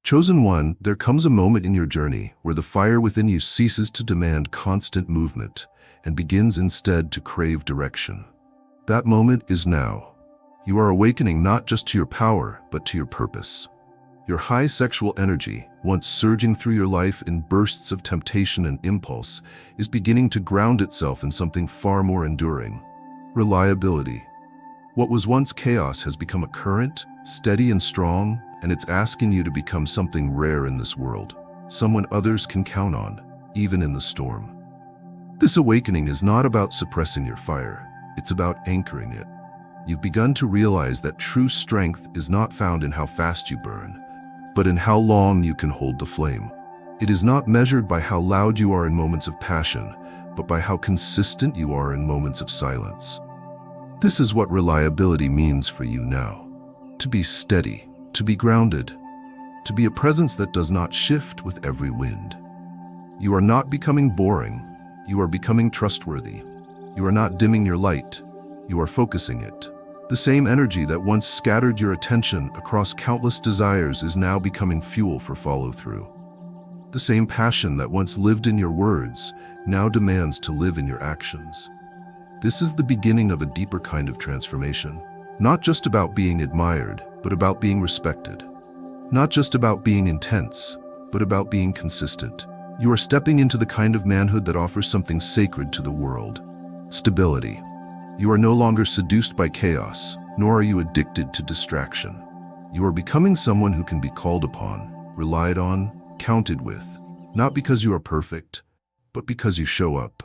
Chosen one, there comes a moment in your journey where the fire within you ceases to demand constant movement and begins instead to crave direction. That moment is now. You are awakening not just to your power, but to your purpose. Your high sexual energy, once surging through your life in bursts of temptation and impulse, is beginning to ground itself in something far more enduring: reliability. What was once chaos has become a current, steady and strong, and it's asking you to become something rare in this world, someone others can count on, even in the storm. This awakening is not about suppressing your fire, it's about anchoring it. You've begun to realize that true strength is not found in how fast you burn, but in how long you can hold the flame. It is not measured by how loud you are in moments of passion, but by how consistent you are in moments of silence. This is what reliability means for you now. To be steady, to be grounded, to be a presence that does not shift with every wind. You are not becoming boring, you are becoming trustworthy. You are not dimming your light, you are focusing it. The same energy that once scattered your attention across countless desires is now becoming fuel for follow-through. The same passion that once lived in your words now demands to live in your actions. This is the beginning of a deeper kind of transformation. Not just about being admired, but about being respected. Not just about being intense, but about being consistent. You are stepping into the kind of manhood that offers something sacred to the world: stability. You are no longer seduced by chaos, nor are you addicted to distraction. You are becoming someone who can be called upon, relied on, counted with, not because you are perfect, but because you show up.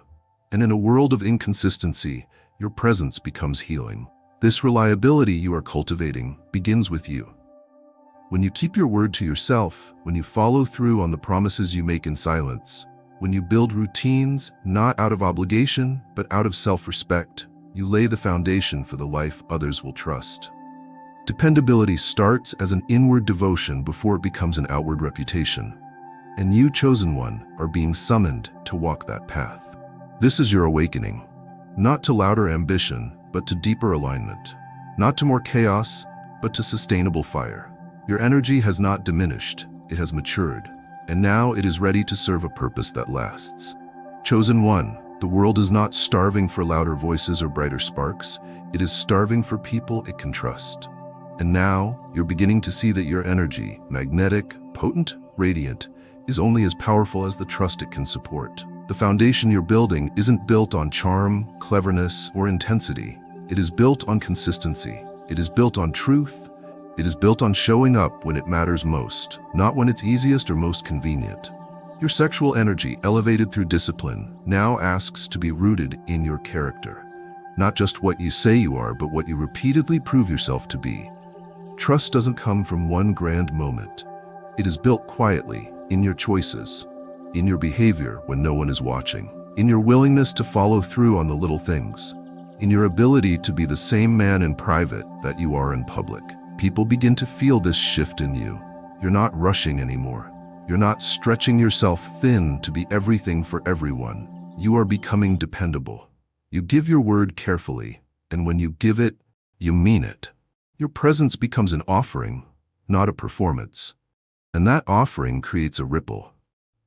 And in a world of inconsistency, your presence becomes healing. This reliability you are cultivating begins with you. When you keep your word to yourself, when you follow through on the promises you make in silence, when you build routines not out of obligation, but out of self-respect, you lay the foundation for the life others will trust. Dependability starts as an inward devotion before it becomes an outward reputation. And you, chosen one, are being summoned to walk that path. This is your awakening, not to louder ambition, but to deeper alignment. Not to more chaos, but to sustainable fire. Your energy has not diminished, it has matured, and now it is ready to serve a purpose that lasts. Chosen one, the world is not starving for louder voices or brighter sparks, it is starving for people it can trust. And now, you're beginning to see that your energy, magnetic, potent, radiant, is only as powerful as the trust it can support. The foundation you're building isn't built on charm, cleverness, or intensity. It is built on consistency. It is built on truth. It is built on showing up when it matters most, not when it's easiest or most convenient. Your sexual energy, elevated through discipline, now asks to be rooted in your character. Not just what you say you are, but what you repeatedly prove yourself to be. Trust doesn't come from one grand moment. It is built quietly, in your choices, in your behavior when no one is watching, in your willingness to follow through on the little things, in your ability to be the same man in private that you are in public. People begin to feel this shift in you. You're not rushing anymore. You're not stretching yourself thin to be everything for everyone. You are becoming dependable. You give your word carefully, and when you give it, you mean it. Your presence becomes an offering, not a performance. And that offering creates a ripple.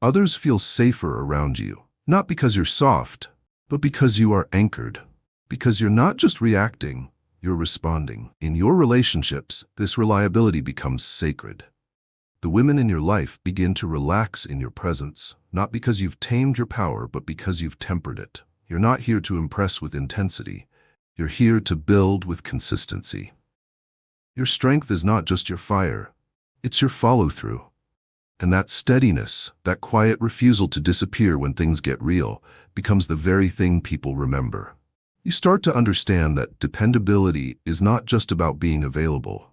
Others feel safer around you, not because you're soft, but because you are anchored. Because you're not just reacting, you're responding. In your relationships, this reliability becomes sacred. The women in your life begin to relax in your presence, not because you've tamed your power, but because you've tempered it. You're not here to impress with intensity. You're here to build with consistency. Your strength is not just your fire, it's your follow-through. And that steadiness, that quiet refusal to disappear when things get real, becomes the very thing people remember. You start to understand that dependability is not just about being available.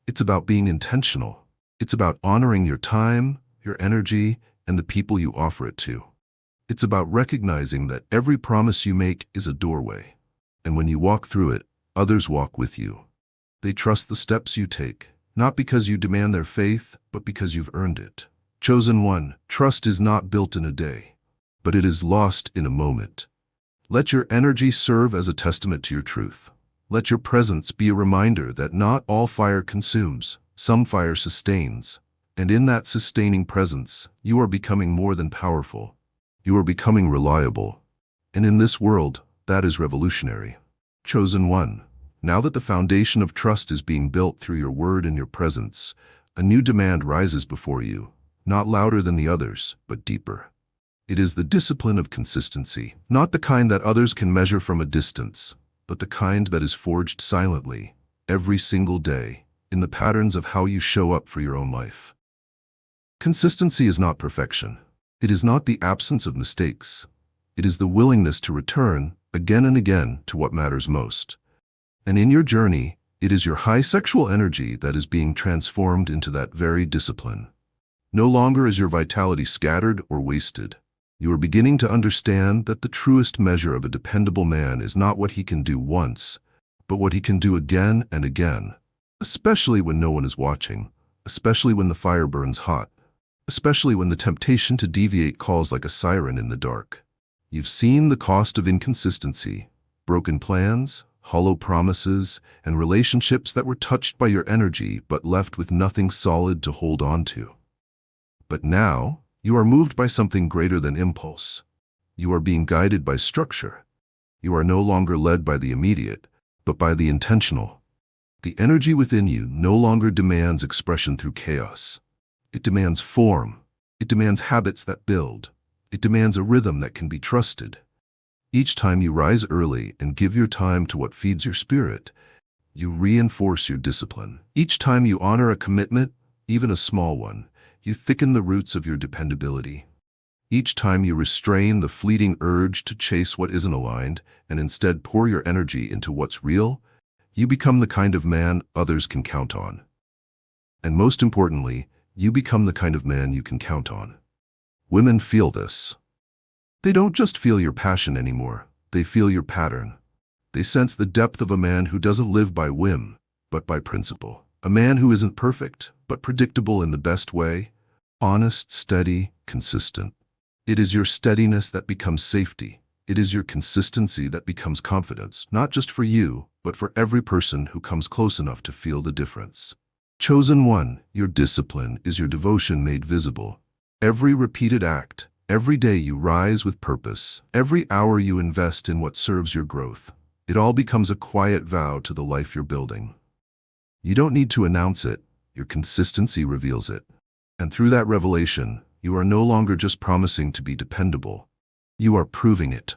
It's about being intentional. It's about honoring your time, your energy, and the people you offer it to. It's about recognizing that every promise you make is a doorway. And when you walk through it, others walk with you. They trust the steps you take, not because you demand their faith, but because you've earned it. Chosen one, trust is not built in a day, but it is lost in a moment. Let your energy serve as a testament to your truth. Let your presence be a reminder that not all fire consumes, some fire sustains, And in that sustaining presence, you are becoming more than powerful. You are becoming reliable. And in this world, that is revolutionary. Chosen one, now that the foundation of trust is being built through your word and your presence, a new demand rises before you, not louder than the others, but deeper. It is the discipline of consistency, not the kind that others can measure from a distance, but the kind that is forged silently, every single day, in the patterns of how you show up for your own life. Consistency is not perfection. It is not the absence of mistakes. It is the willingness to return, again and again, to what matters most. And in your journey, it is your high sexual energy that is being transformed into that very discipline. No longer is your vitality scattered or wasted. You are beginning to understand that the truest measure of a dependable man is not what he can do once, but what he can do again and again, especially when no one is watching, especially when the fire burns hot, especially when the temptation to deviate calls like a siren in the dark. You've seen the cost of inconsistency, broken plans, hollow promises, and relationships that were touched by your energy but left with nothing solid to hold on to. But now, you are moved by something greater than impulse. You are being guided by structure. You are no longer led by the immediate, but by the intentional. The energy within you no longer demands expression through chaos. It demands form. It demands habits that build. It demands a rhythm that can be trusted. Each time you rise early and give your time to what feeds your spirit, you reinforce your discipline. Each time you honor a commitment, even a small one, you thicken the roots of your dependability. Each time you restrain the fleeting urge to chase what isn't aligned and instead pour your energy into what's real, you become the kind of man others can count on. And most importantly, you become the kind of man you can count on. Women feel this. They don't just feel your passion anymore, they feel your pattern. They sense the depth of a man who doesn't live by whim, but by principle. A man who isn't perfect, but predictable in the best way. Honest, steady, consistent. It is your steadiness that becomes safety. It is your consistency that becomes confidence, not just for you, but for every person who comes close enough to feel the difference. Chosen one, your discipline is your devotion made visible. Every repeated act, every day you rise with purpose, every hour you invest in what serves your growth, it all becomes a quiet vow to the life you're building. You don't need to announce it, your consistency reveals it. And through that revelation, you are no longer just promising to be dependable. You are proving it.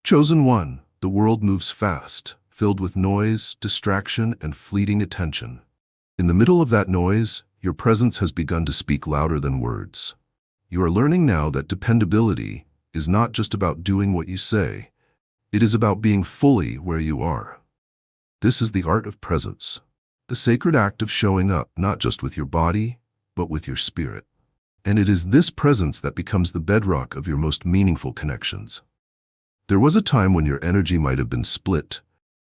Chosen one, the world moves fast, filled with noise, distraction, and fleeting attention. In the middle of that noise, your presence has begun to speak louder than words. You are learning now that dependability is not just about doing what you say. It is about being fully where you are. This is the art of presence, the sacred act of showing up not just with your body, but with your spirit. And it is this presence that becomes the bedrock of your most meaningful connections. There was a time when your energy might have been split,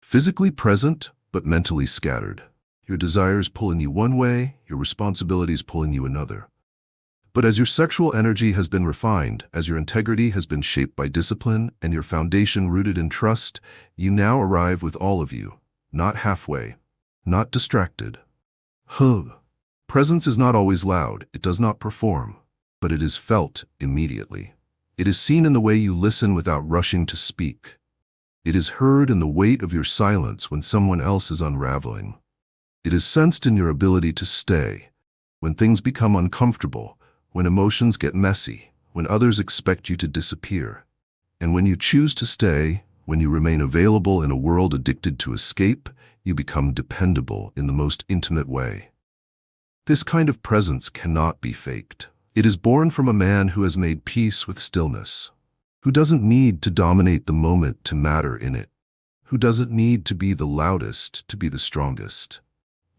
physically present, but mentally scattered. Your desires pulling you one way, your responsibilities pulling you another. But as your sexual energy has been refined, as your integrity has been shaped by discipline, and your foundation rooted in trust, you now arrive with all of you, not halfway, not distracted. Presence is not always loud, it does not perform, but it is felt immediately. It is seen in the way you listen without rushing to speak. It is heard in the weight of your silence when someone else is unraveling. It is sensed in your ability to stay, when things become uncomfortable, when emotions get messy, when others expect you to disappear. And when you choose to stay, when you remain available in a world addicted to escape, you become dependable in the most intimate way. This kind of presence cannot be faked. It is born from a man who has made peace with stillness, who doesn't need to dominate the moment to matter in it, who doesn't need to be the loudest to be the strongest.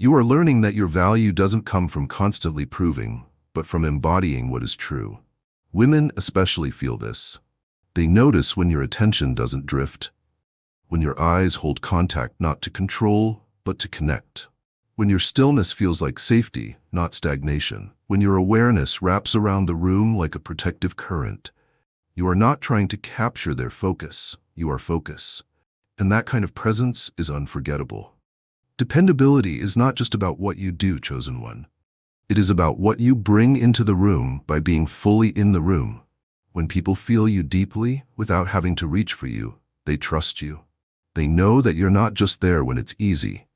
You are learning that your value doesn't come from constantly proving, but from embodying what is true. Women especially feel this. They notice when your attention doesn't drift, when your eyes hold contact not to control, but to connect. When your stillness feels like safety, not stagnation. When your awareness wraps around the room like a protective current. You are not trying to capture their focus, you are focus. And that kind of presence is unforgettable. Dependability is not just about what you do, chosen one. It is about what you bring into the room by being fully in the room. When people feel you deeply, without having to reach for you, they trust you. They know that you're not just there when it's easy,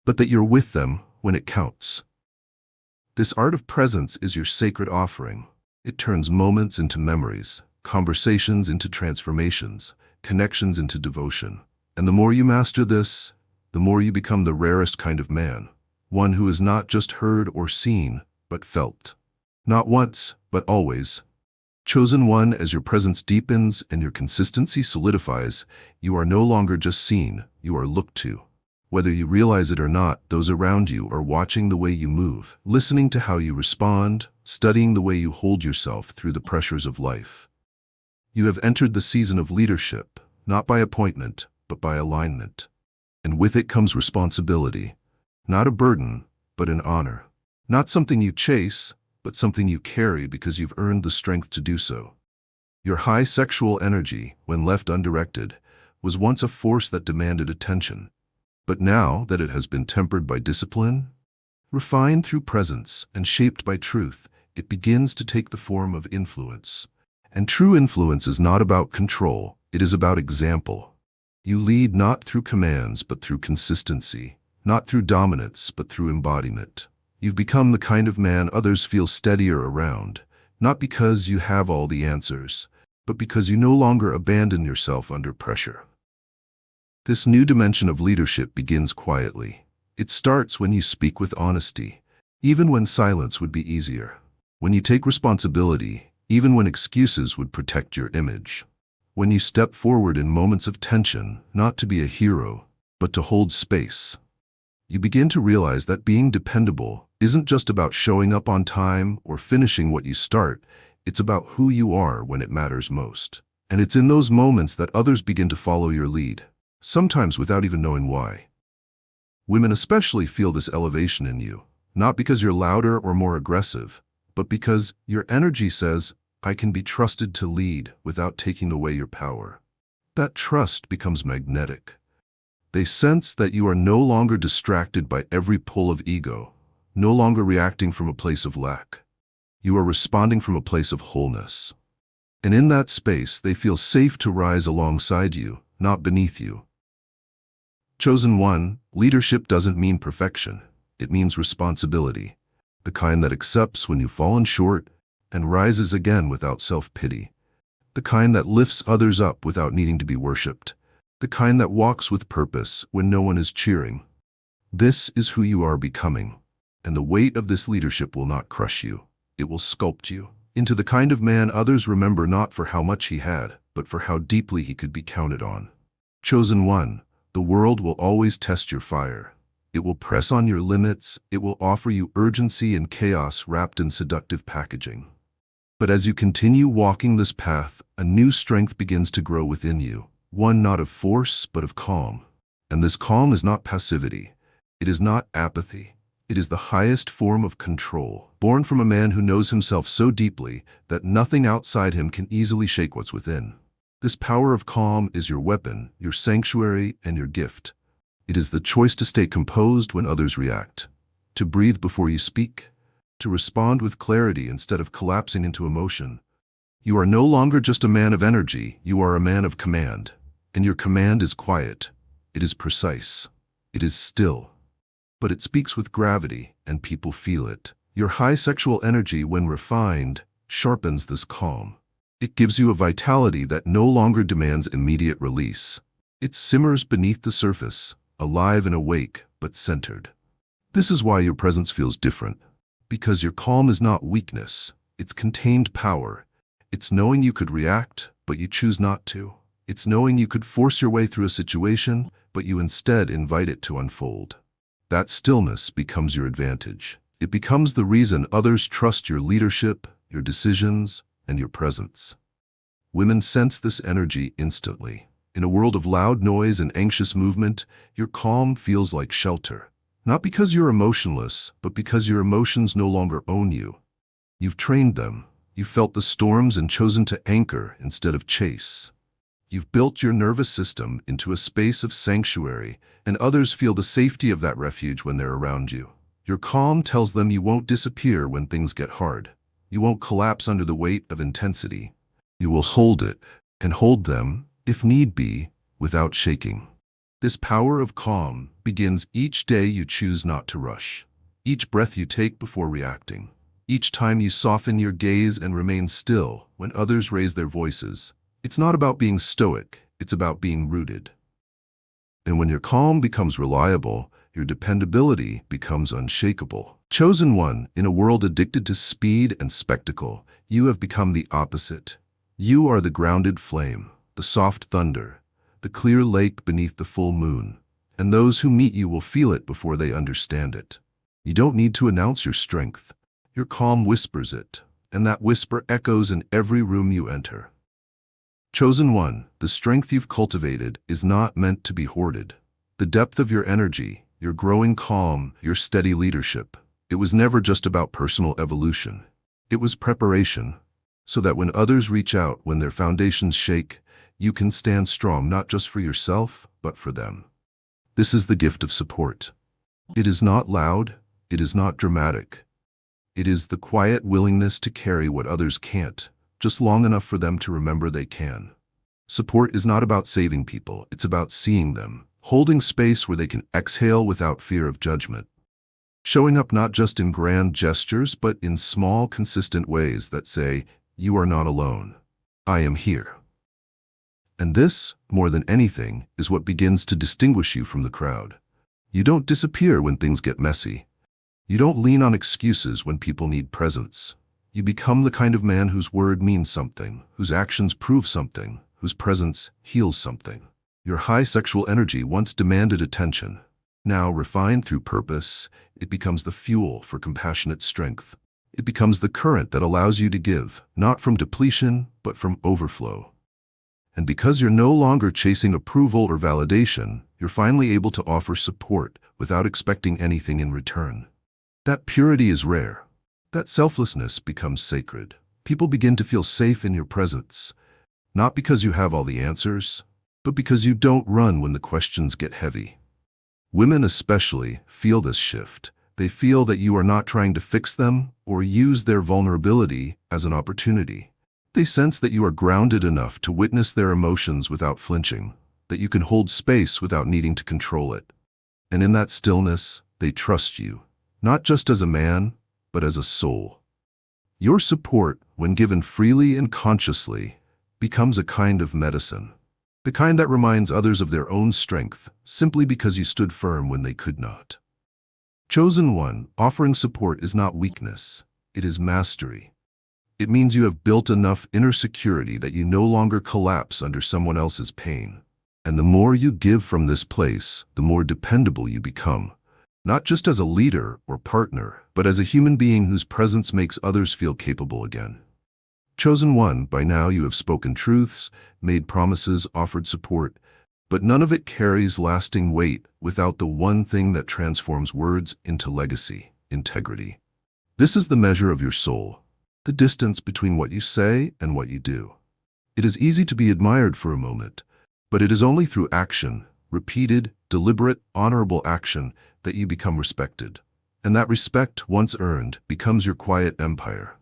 but that you're with them when it counts. This art of presence is your sacred offering. It turns moments into memories, conversations into transformations, connections into devotion. And the more you master this, the more you become the rarest kind of man, one who is not just heard or seen, but felt. Not once, but always. Chosen one, as your presence deepens and your consistency solidifies, you are no longer just seen, you are looked to. Whether you realize it or not, those around you are watching the way you move, listening to how you respond, studying the way you hold yourself through the pressures of life. You have entered the season of leadership, not by appointment, but by alignment. And with it comes responsibility, not a burden, but an honor. Not something you chase, but something you carry because you've earned the strength to do so. Your high sexual energy, when left undirected, was once a force that demanded attention. But now that it has been tempered by discipline, refined through presence, and shaped by truth, it begins to take the form of influence. And true influence is not about control, it is about example. You lead not through commands, but through consistency, not through dominance, but through embodiment. You've become the kind of man others feel steadier around, not because you have all the answers, but because you no longer abandon yourself under pressure. This new dimension of leadership begins quietly. It starts when you speak with honesty, even when silence would be easier. When you take responsibility, even when excuses would protect your image. When you step forward in moments of tension, not to be a hero, but to hold space. You begin to realize that being dependable isn't just about showing up on time or finishing what you start, it's about who you are when it matters most. And it's in those moments that others begin to follow your lead, sometimes without even knowing why. Women especially feel this elevation in you, not because you're louder or more aggressive, but because your energy says, I can be trusted to lead without taking away your power. That trust becomes magnetic. They sense that you are no longer distracted by every pull of ego, no longer reacting from a place of lack. You are responding from a place of wholeness. And in that space, they feel safe to rise alongside you, not beneath you. Chosen one, leadership doesn't mean perfection. It means responsibility, the kind that accepts when you've fallen short and rises again without self-pity, the kind that lifts others up without needing to be worshipped, the kind that walks with purpose when no one is cheering. This is who you are becoming, and the weight of this leadership will not crush you. It will sculpt you into the kind of man others remember not for how much he had, but for how deeply he could be counted on. Chosen one, the world will always test your fire. It will press on your limits, it will offer you urgency and chaos wrapped in seductive packaging. But as you continue walking this path, a new strength begins to grow within you, one not of force, but of calm. And this calm is not passivity. It is not apathy. It is the highest form of control, born from a man who knows himself so deeply that nothing outside him can easily shake what's within. This power of calm is your weapon, your sanctuary, and your gift. It is the choice to stay composed when others react, to breathe before you speak, to respond with clarity instead of collapsing into emotion. You are no longer just a man of energy, you are a man of command. And your command is quiet, it is precise, it is still. But it speaks with gravity, and people feel it. Your high sexual energy, when refined, sharpens this calm. It gives you a vitality that no longer demands immediate release. It simmers beneath the surface, alive and awake, but centered. This is why your presence feels different. Because your calm is not weakness, it's contained power. It's knowing you could react, but you choose not to. It's knowing you could force your way through a situation, but you instead invite it to unfold. That stillness becomes your advantage. It becomes the reason others trust your leadership, your decisions, and your presence. Women sense this energy instantly. In a world of loud noise and anxious movement, your calm feels like shelter. Not because you're emotionless, but because your emotions no longer own you. You've trained them. You've felt the storms and chosen to anchor instead of chase. You've built your nervous system into a space of sanctuary, and others feel the safety of that refuge when they're around you. Your calm tells them you won't disappear when things get hard. You won't collapse under the weight of intensity. You will hold it, and hold them, if need be, without shaking. This power of calm begins each day you choose not to rush, each breath you take before reacting, each time you soften your gaze and remain still when others raise their voices. It's not about being stoic, it's about being rooted. And when your calm becomes reliable, your dependability becomes unshakable. Chosen one, in a world addicted to speed and spectacle, you have become the opposite. You are the grounded flame, the soft thunder, the clear lake beneath the full moon, and those who meet you will feel it before they understand it. You don't need to announce your strength. Your calm whispers it, and that whisper echoes in every room you enter. Chosen one, the strength you've cultivated is not meant to be hoarded. The depth of your energy, your growing calm, your steady leadership, it was never just about personal evolution. It was preparation, so that when others reach out, when their foundations shake, you can stand strong not just for yourself, but for them. This is the gift of support. It is not loud, it is not dramatic. It is the quiet willingness to carry what others can't, just long enough for them to remember they can. Support is not about saving people, it's about seeing them, holding space where they can exhale without fear of judgment. Showing up not just in grand gestures, but in small, consistent ways that say, "You are not alone. I am here." And this, more than anything, is what begins to distinguish you from the crowd. You don't disappear when things get messy. You don't lean on excuses when people need presence. You become the kind of man whose word means something, whose actions prove something, whose presence heals something. Your high sexual energy once demanded attention. Now, refined through purpose, it becomes the fuel for compassionate strength. It becomes the current that allows you to give, not from depletion, but from overflow. And because you're no longer chasing approval or validation, you're finally able to offer support without expecting anything in return. That purity is rare. That selflessness becomes sacred. People begin to feel safe in your presence, not because you have all the answers, but because you don't run when the questions get heavy. Women especially feel this shift. They feel that you are not trying to fix them or use their vulnerability as an opportunity. They sense that you are grounded enough to witness their emotions without flinching, that you can hold space without needing to control it. And in that stillness, they trust you, not just as a man, but as a soul. Your support, when given freely and consciously, becomes a kind of medicine. The kind that reminds others of their own strength, simply because you stood firm when they could not. Chosen one, offering support is not weakness, it is mastery. It means you have built enough inner security that you no longer collapse under someone else's pain. And the more you give from this place, the more dependable you become. Not just as a leader or partner, but as a human being whose presence makes others feel capable again. Chosen one, by now you have spoken truths, made promises, offered support, but none of it carries lasting weight without the one thing that transforms words into legacy: integrity. This is the measure of your soul, the distance between what you say and what you do. It is easy to be admired for a moment, but it is only through action, repeated, deliberate, honorable action, that you become respected. And that respect, once earned, becomes your quiet empire.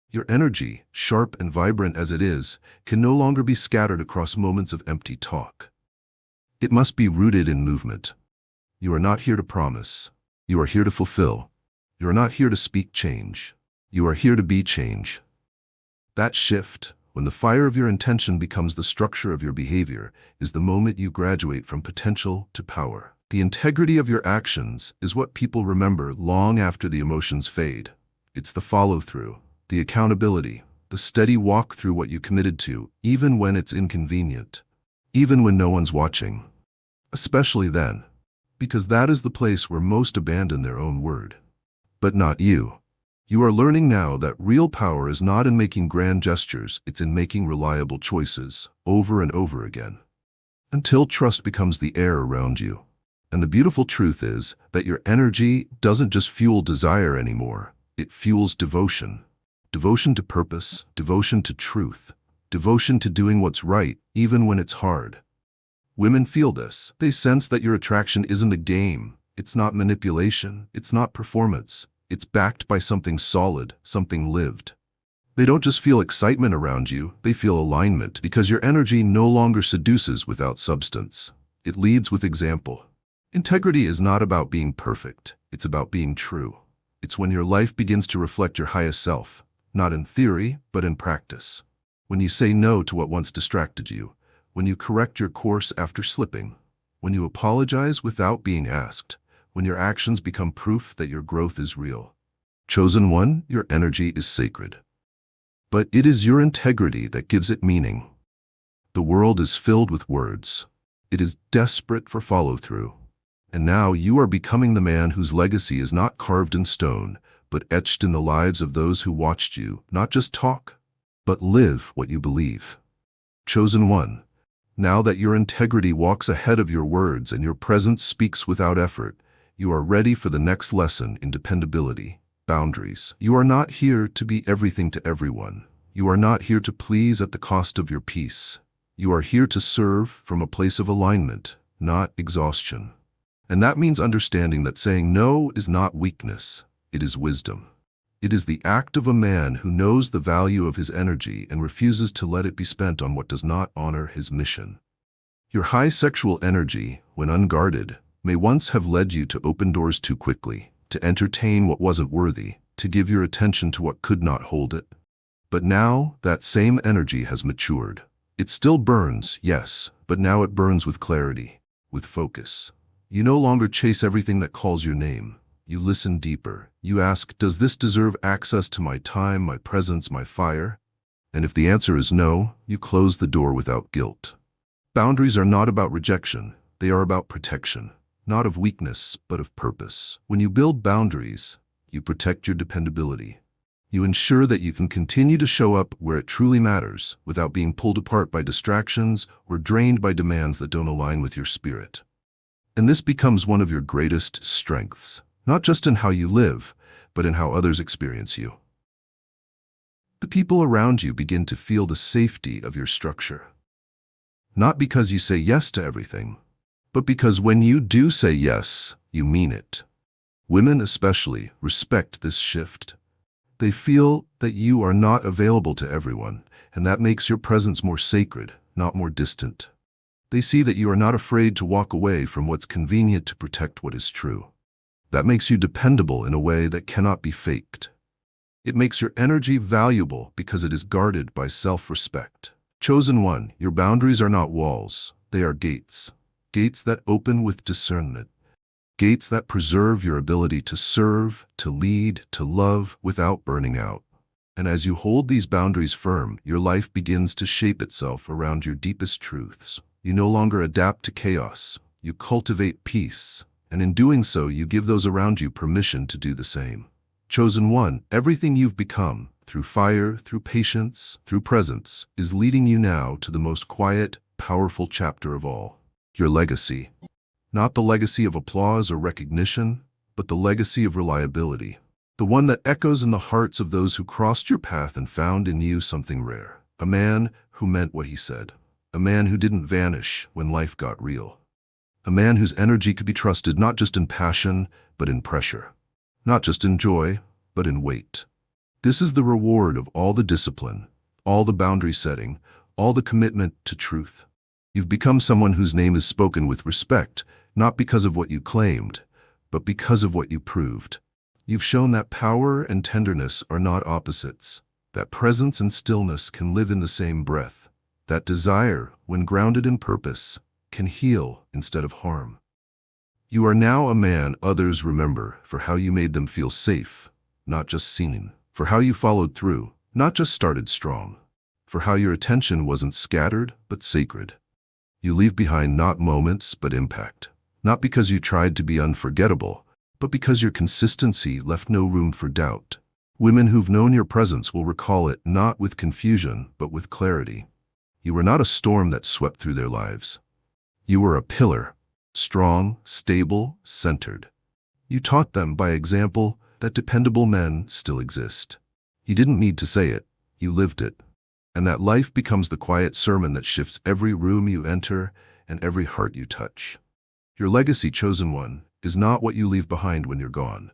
Your energy, sharp and vibrant as it is, can no longer be scattered across moments of empty talk. It must be rooted in movement. You are not here to promise. You are here to fulfill. You are not here to speak change. You are here to be change. That shift, when the fire of your intention becomes the structure of your behavior, is the moment you graduate from potential to power. The integrity of your actions is what people remember long after the emotions fade. It's the follow-through, the accountability, the steady walk through what you committed to, even when it's inconvenient, even when no one's watching. Especially then, because that is the place where most abandon their own word. But not you. You are learning now that real power is not in making grand gestures, it's in making reliable choices, over and over again, until trust becomes the air around you. And the beautiful truth is that your energy doesn't just fuel desire anymore, it fuels devotion. Devotion to purpose, devotion to truth, devotion to doing what's right, even when it's hard. Women feel this. They sense that your attraction isn't a game, It's not manipulation, it's not performance. It's backed by something solid, something lived. They don't just feel excitement around you, they feel alignment because your energy no longer seduces without substance. It leads with example. Integrity is not about being perfect, it's about being true. It's when your life begins to reflect your highest self, not in theory, but in practice. When you say no to what once distracted you, when you correct your course after slipping, when you apologize without being asked, when your actions become proof that your growth is real. Chosen one, your energy is sacred. But it is your integrity that gives it meaning. The world is filled with words. It is desperate for follow-through. And now you are becoming the man whose legacy is not carved in stone, but etched in the lives of those who watched you not just talk, but live what you believe. Chosen one, now that your integrity walks ahead of your words and your presence speaks without effort, you are ready for the next lesson in dependability. Boundaries. You are not here to be everything to everyone. You are not here to please at the cost of your peace. You are here to serve from a place of alignment, not exhaustion. And that means understanding that saying no is not weakness, it is wisdom. It is the act of a man who knows the value of his energy and refuses to let it be spent on what does not honor his mission. Your high sexual energy, when unguarded, may once have led you to open doors too quickly, to entertain what wasn't worthy, to give your attention to what could not hold it. But now, that same energy has matured. It still burns, yes, but now it burns with clarity, with focus. You no longer chase everything that calls your name. You listen deeper. You ask, does this deserve access to my time, my presence, my fire? And if the answer is no, you close the door without guilt. Boundaries are not about rejection. They are about protection. Not of weakness, but of purpose. When you build boundaries, you protect your dependability. You ensure that you can continue to show up where it truly matters without being pulled apart by distractions or drained by demands that don't align with your spirit. And this becomes one of your greatest strengths, not just in how you live, but in how others experience you. The people around you begin to feel the safety of your structure. Not because you say yes to everything, but because when you do say yes, you mean it. Women especially respect this shift. They feel that you are not available to everyone, and that makes your presence more sacred, not more distant. They see that you are not afraid to walk away from what's convenient to protect what is true. That makes you dependable in a way that cannot be faked. It makes your energy valuable because it is guarded by self-respect. Chosen one, your boundaries are not walls, they are gates. Gates that open with discernment. Gates that preserve your ability to serve, to lead, to love without burning out. And as you hold these boundaries firm, your life begins to shape itself around your deepest truths. You no longer adapt to chaos. You cultivate peace. And in doing so, you give those around you permission to do the same. Chosen one, everything you've become, through fire, through patience, through presence, is leading you now to the most quiet, powerful chapter of all. Your legacy. Not the legacy of applause or recognition, but the legacy of reliability. The one that echoes in the hearts of those who crossed your path and found in you something rare. A man who meant what he said. A man who didn't vanish when life got real. A man whose energy could be trusted not just in passion, but in pressure. Not just in joy, but in weight. This is the reward of all the discipline, all the boundary setting, all the commitment to truth. You've become someone whose name is spoken with respect, not because of what you claimed, but because of what you proved. You've shown that power and tenderness are not opposites, that presence and stillness can live in the same breath, that desire, when grounded in purpose, can heal instead of harm. You are now a man others remember for how you made them feel safe, not just seen, for how you followed through, not just started strong, for how your attention wasn't scattered, but sacred. You leave behind not moments, but impact. Not because you tried to be unforgettable, but because your consistency left no room for doubt. Women who've known your presence will recall it not with confusion, but with clarity. You were not a storm that swept through their lives. You were a pillar, strong, stable, centered. You taught them by example that dependable men still exist. You didn't need to say it, you lived it. And that life becomes the quiet sermon that shifts every room you enter and every heart you touch. Your legacy, chosen one, is not what you leave behind when you're gone.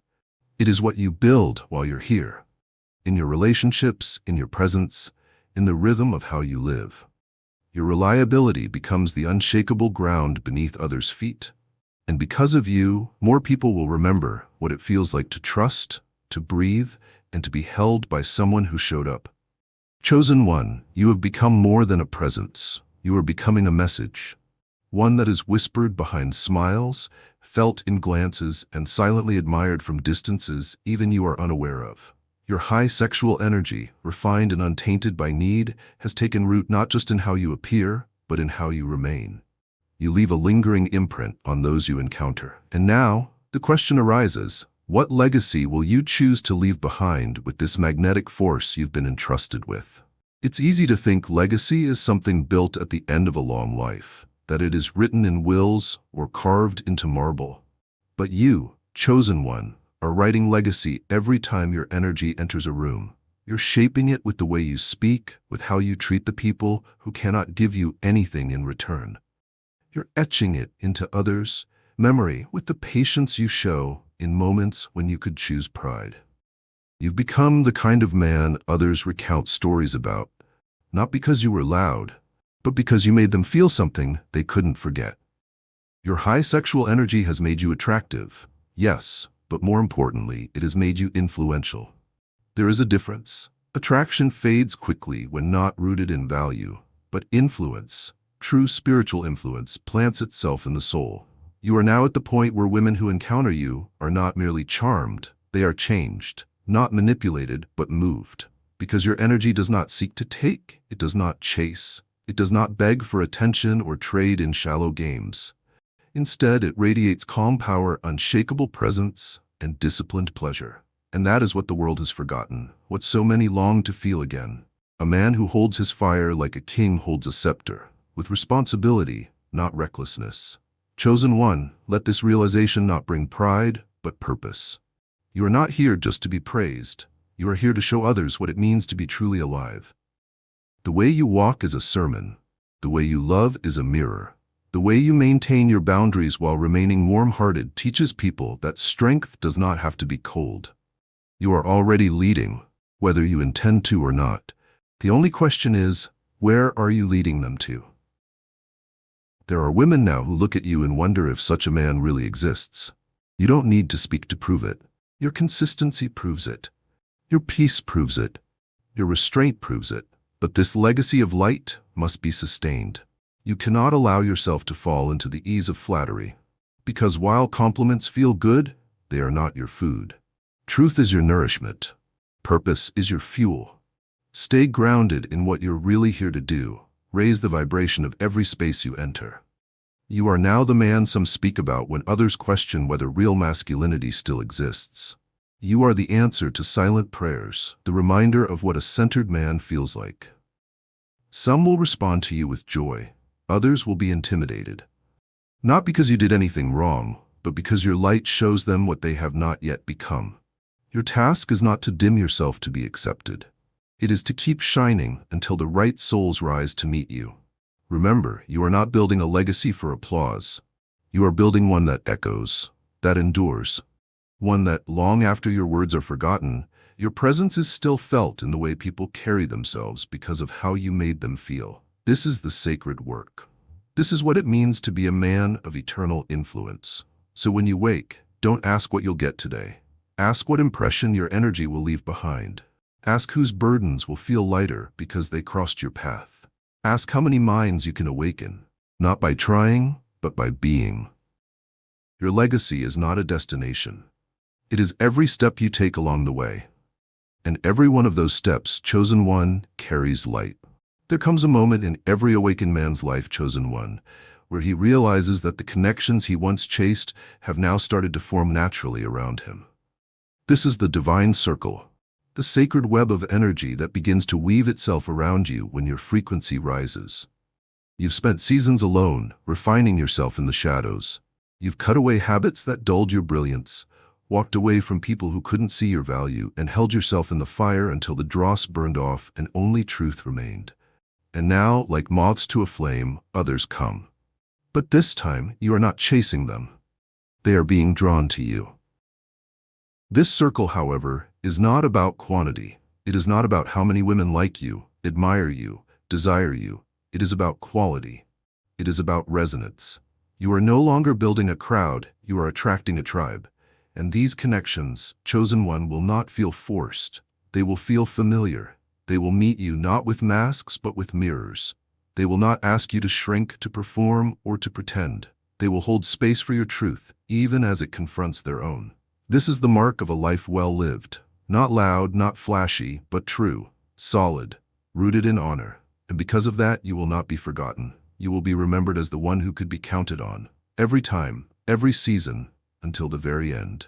It is what you build while you're here. In your relationships, in your presence, in the rhythm of how you live. Your reliability becomes the unshakable ground beneath others' feet. And because of you, more people will remember what it feels like to trust, to breathe, and to be held by someone who showed up. Chosen one, you have become more than a presence. You are becoming a message. One that is whispered behind smiles, felt in glances, and silently admired from distances even you are unaware of. Your high sexual energy, refined and untainted by need, has taken root not just in how you appear, but in how you remain. You leave a lingering imprint on those you encounter. And now, the question arises, what legacy will you choose to leave behind with this magnetic force you've been entrusted with? It's easy to think legacy is something built at the end of a long life, that it is written in wills or carved into marble. But you, chosen one, are writing legacy every time your energy enters a room. You're shaping it with the way you speak, with how you treat the people who cannot give you anything in return. You're etching it into others' memory with the patience you show in moments when you could choose pride. You've become the kind of man others recount stories about, not because you were loud, but because you made them feel something they couldn't forget. Your high sexual energy has made you attractive, yes, but more importantly, it has made you influential. There is a difference. Attraction fades quickly when not rooted in value, but influence, true spiritual influence, plants itself in the soul. You are now at the point where women who encounter you are not merely charmed, they are changed, not manipulated, but moved. Because your energy does not seek to take, it does not chase, it does not beg for attention or trade in shallow games. Instead, it radiates calm power, unshakable presence, and disciplined pleasure. And that is what the world has forgotten, what so many long to feel again. A man who holds his fire like a king holds a scepter, with responsibility, not recklessness. Chosen one, let this realization not bring pride, but purpose. You are not here just to be praised. You are here to show others what it means to be truly alive. The way you walk is a sermon. The way you love is a mirror. The way you maintain your boundaries while remaining warm-hearted teaches people that strength does not have to be cold. You are already leading, whether you intend to or not. The only question is, where are you leading them to? There are women now who look at you and wonder if such a man really exists. You don't need to speak to prove it. Your consistency proves it. Your peace proves it. Your restraint proves it. But this legacy of light must be sustained. You cannot allow yourself to fall into the ease of flattery. Because while compliments feel good, they are not your food. Truth is your nourishment. Purpose is your fuel. Stay grounded in what you're really here to do. Raise the vibration of every space you enter. You are now the man some speak about when others question whether real masculinity still exists. You are the answer to silent prayers, the reminder of what a centered man feels like. Some will respond to you with joy. Others will be intimidated. Not because you did anything wrong, but because your light shows them what they have not yet become. Your task is not to dim yourself to be accepted. It is to keep shining until the right souls rise to meet you. Remember, you are not building a legacy for applause. You are building one that echoes, that endures. One that, long after your words are forgotten, your presence is still felt in the way people carry themselves because of how you made them feel. This is the sacred work. This is what it means to be a man of eternal influence. So when you wake, don't ask what you'll get today. Ask what impression your energy will leave behind. Ask whose burdens will feel lighter because they crossed your path. Ask how many minds you can awaken, not by trying, but by being. Your legacy is not a destination. It is every step you take along the way. And every one of those steps, chosen one, carries light. There comes a moment in every awakened man's life, chosen one, where he realizes that the connections he once chased have now started to form naturally around him. This is the divine circle, the sacred web of energy that begins to weave itself around you when your frequency rises. You've spent seasons alone, refining yourself in the shadows. You've cut away habits that dulled your brilliance, walked away from people who couldn't see your value, and held yourself in the fire until the dross burned off and only truth remained. And now, like moths to a flame, others come. But this time, you are not chasing them. They are being drawn to you. This circle, however, is not about quantity. It is not about how many women like you, admire you, desire you. It is about quality. It is about resonance. You are no longer building a crowd, you are attracting a tribe. And these connections, chosen one, will not feel forced. They will feel familiar. They will meet you not with masks but with mirrors. They will not ask you to shrink, to perform, or to pretend. They will hold space for your truth, even as it confronts their own. This is the mark of a life well lived. Not loud, not flashy, but true, solid, rooted in honor. And because of that, you will not be forgotten. You will be remembered as the one who could be counted on. Every time, every season, until the very end.